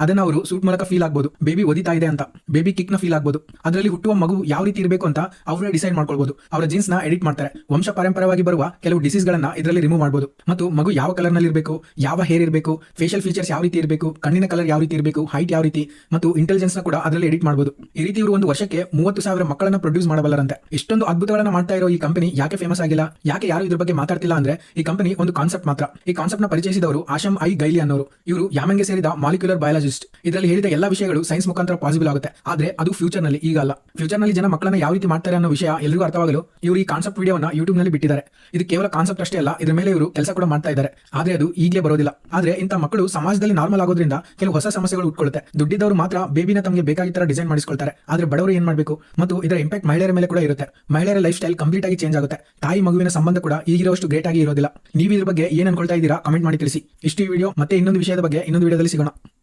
ಅದನ್ನ ಅವರು ಸೂಟ್ ಮೂಲಕ ಫೀಲ್ ಆಗ್ಬೋದು. ಬೇಬಿ ಒದಿತಾ ಇದೆ ಅಂತ, ಬೇಬಿ ಕಿಕ್ ನ ಫೀಲ್ ಆಗ್ಬೋದು. ಅದರಲ್ಲಿ ಹುಟ್ಟುವ ಮಗು ಯಾವ ರೀತಿ ಇರಬೇಕು ಅಂತ ಅವರೇ ಡಿಸೈಡ್ ಮಾಡ್ಕೊಳ್ಬಹುದು. ಅವರ ಜೀನ್ಸ್ ನ ಎಡಿಟ್ ಮಾಡ್ತಾರೆ. ವಂಶ ಪಾರಂಪರ್ಯವಾಗಿ ಬರುವ ಕೆಲವು ಡಿಸೀಸ್ ಗಳನ್ನ ಇದರಲ್ಲಿ ರಿಮೂವ್ ಮಾಡಬಹುದು. ಮತ್ತು ಮಗು ಯಾವ ಕಲರ್ ನಲ್ಲಿ ಇರಬೇಕು, ಯಾವ ಹೇರ್ ಇರಬೇಕು, ಫೇಶಿಯಲ್ ಫೀಚರ್ಸ್ ಯಾವ ರೀತಿ ಇರಬೇಕು, ಕಣ್ಣಿನ ಕಲರ್ ಯಾವ ರೀತಿ ಇರಬೇಕು, ಹೈಟ್ ಯಾವ ರೀತಿ ಮತ್ತು ಇಂಟೆಲಿಜೆನ್ಸ್ ನ ಕೂಡ ಅದರಲ್ಲಿ ಎಡಿಟ್ ಮಾಡಬಹುದು. ಈ ರೀತಿ ಇವರು ಒಂದು ವರ್ಷಕ್ಕೆ 30,000 ಮಕ್ಕಳನ್ನ ಪ್ರೊಡ್ಯೂಸ್ ಮಾಡಬಲ್ಲರಂತೆ. ಇಷ್ಟೊಂದು ಅದ್ಭುತಗಳನ್ನ ಮಾಡ್ತಾ ಇರೋ ಈ ಕಂಪನಿ ಯಾಕೆ ಫೇಮಸ್ ಆಗಿಲ್ಲ, ಯಾಕೆ ಯಾರು ಇದ್ರ ಬಗ್ಗೆ ಮಾತಾಡ್ತಿಲ್ಲ ಅಂದ್ರೆ ಈ ಕಂಪನಿ ಒಂದು ಕಾನ್ಸೆಪ್ಟ್ ಮಾತ್ರ. ಈ ಕಾನ್ಸೆಪ್ಟ್ ನ ಪರಿಚಯಿಸಿದವರು ಆಶಮ್ ಐ ಗೈಲಿ ಅನ್ನೋರು. ಇವರು ಯಾಮನ್ಗೆ ಸೇರಿದ ಮಾಲಿಕ್ಯುಲರ್ ಬಯಾಲಜಿಸ್ಟ್. ಇದರಲ್ಲಿ ಹೇಳಿದ ಎಲ್ಲಾ ವಿಷಯಗಳು ಸೈನ್ಸ್ ಮುಖಾಂತರ ಪಾಸಿಬಲ್ ಆಗುತ್ತೆ. ಆದ್ರೆ ಅದು ಫ್ಯೂಚರ್ ನಲ್ಲಿ, ಈಗ ಅಲ್ಲ. ಫ್ಯೂಚರ್ ನಲ್ಲಿ ಜನ ಮಕ್ಕಳನ್ನ ಯಾವ ರೀತಿ ಮಾಡ್ತಾರೆ ಅನ್ನೋ ವಿಷಯ ಎಲ್ಲರಿಗೂ ಅರ್ಥವಾಗಲು ಇವರು ಈ ಕಾನ್ಸೆಪ್ಟ್ ವಿಡಿಯೋನ ಯೂಟ್ಯೂಬ್ ನಲ್ಲಿ ಬಿಟ್ಟಿದ್ದಾರೆ. ಇದು ಕೇವಲ ಕಾನ್ಸೆಪ್ಟ್ ಅಷ್ಟೇ ಅಲ್ಲ, ಇದ್ರ ಮೇಲೆ ಇವರು ಕೆಲಸ ಕೂಡ ಮಾಡ್ತಾ ಇದ್ದಾರೆ. ಆದ್ರೆ ಅದು ಈಗಲೇ ಬರೋದಿಲ್ಲ. ಆದ್ರೆ ಇಂಥ ಮಕ್ಕಳು ಸಮಾಜದಲ್ಲಿ ನಾರ್ಮಲ್ ಆಗೋದ್ರಿಂದ ಕೆಲವು ಹೊಸ ಸಮಸ್ಯೆಗಳು ಉಟ್ಕೊಳ್ಳುತ್ತೆ. ದುಡ್ಡಿದ್ದವರು ಮಾತ್ರ ಬೇಬಿನ ತಮಗೆ ಬೇಕಾಗಿ ತರ ಡಿಸೈನ್ ಮಾಡಿಸ್ಕೊಳ್ತಾರೆ. ಆದ್ರೆ ಬಡವರು ಏನ್ ಮಾಡಬೇಕು? ಮತ್ತು ಇದರ ಇಂಪ್ಯಾಕ್ಟ್ ಮಹಿಳೆಯರ ಮೇಲೆ ಕೂಡ ಇರುತ್ತೆ. ಮಹಿಳೆಯರ ಲೈಫ್ ಸ್ಟೈಲ್ ಕಂಪ್ಲೀಟ್ ಆಗಿ ಚೇಂಜ್ ಆಗುತ್ತೆ. ತಾಯಿ ಮಗುವಿನ ಸಂಬಂಧ ಕೂಡ ಈಗಿರೋಷ್ಟು ಗ್ರೇಟ್ ಆಗಿ ಇರೋದಿಲ್ಲ. ನೀವು ಇದ್ರ ಬಗ್ಗೆ ಏನ್ ಅನ್ಕೊಳ್ತಾ ಇದ್ದೀರಾ ಕಮೆಂಟ್ ಮಾಡಿ ತಿಳಿಸಿ. ಇಷ್ಟು ಈ ವಿಡಿಯೋ. ಮತ್ತೆ ಇನ್ನೊಂದು ವಿಷಯದ ಬಗ್ಗೆ ಇನ್ನೊಂದು ವಿಡಿಯೋದಲ್ಲಿ ಸಿಗೋಣ.